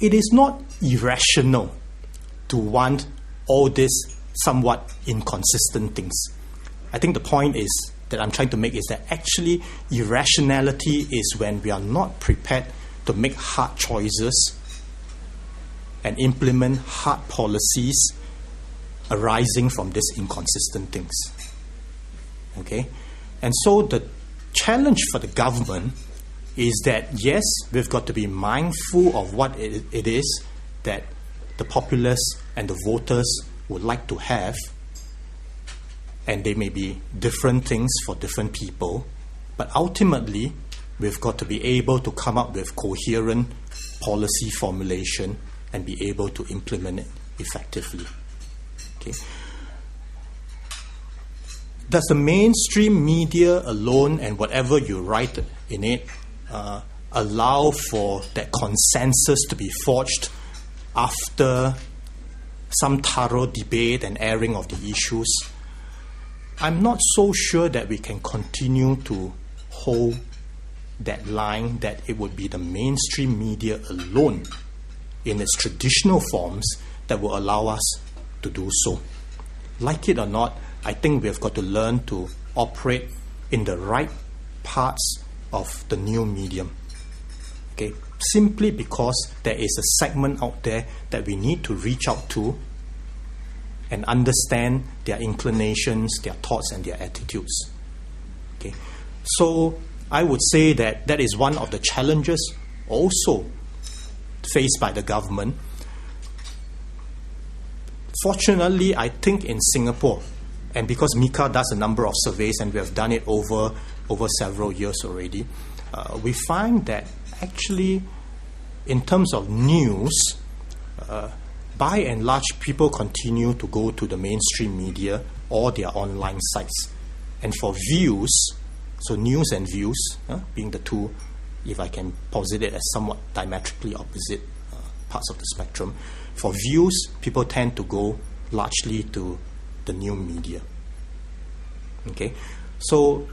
it is not irrational to want all these somewhat inconsistent things. I think the point is that I'm trying to make is that actually irrationality is when we are not prepared to make hard choices and implement hard policies arising from these inconsistent things. Okay? And so the challenge for the government is that, yes, we've got to be mindful of what it is that the populace and the voters would like to have, and they may be different things for different people, but ultimately we've got to be able to come up with coherent policy formulation and be able to implement it effectively. Okay. Does the mainstream media alone and whatever you write in it allow for that consensus to be forged after some thorough debate and airing of the issues? I'm not so sure that we can continue to hold that line that it would be the mainstream media alone in its traditional forms that will allow us to do so. Like it or not, I think we've got to learn to operate in the right parts of the new medium. Okay, simply because there is a segment out there that we need to reach out to and understand their inclinations, their thoughts, and their attitudes. Okay, so I would say that that is one of the challenges also faced by the government. Fortunately, I think in Singapore, and because Mika does a number of surveys and we have done it over several years already, we find that actually in terms of news, by and large, people continue to go to the mainstream media or their online sites. And for views, so news and views being the two, if I can posit it as somewhat diametrically opposite parts of the spectrum, for views, people tend to go largely to the new media. Okay, so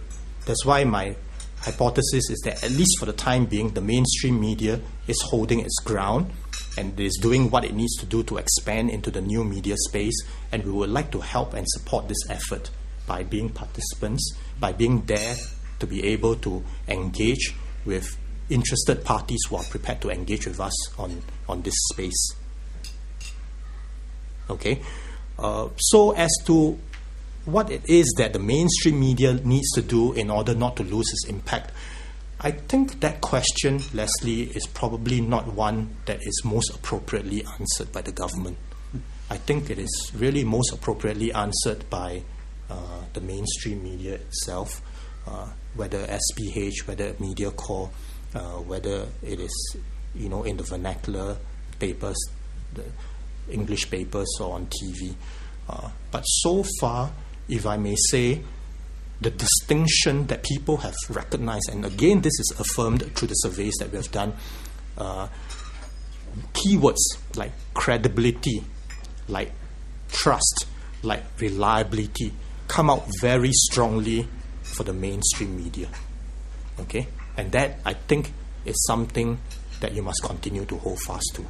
that's why my hypothesis is that at least for the time being, the mainstream media is holding its ground and is doing what it needs to do to expand into the new media space, and we would like to help and support this effort by being participants, by being there to be able to engage with interested parties who are prepared to engage with us on this space. Okay, so as to what it is that the mainstream media needs to do in order not to lose its impact, I think that question, Leslie, is probably not one that is most appropriately answered by the government. I think it is really most appropriately answered by the mainstream media itself, whether SPH, whether MediaCorp, whether it is in the vernacular papers, the English papers, or on TV. But so far, if I may say, the distinction that people have recognized, and again this is affirmed through the surveys that we have done, keywords like credibility, like trust, like reliability come out very strongly for the mainstream media. Okay, and that I think is something that you must continue to hold fast to.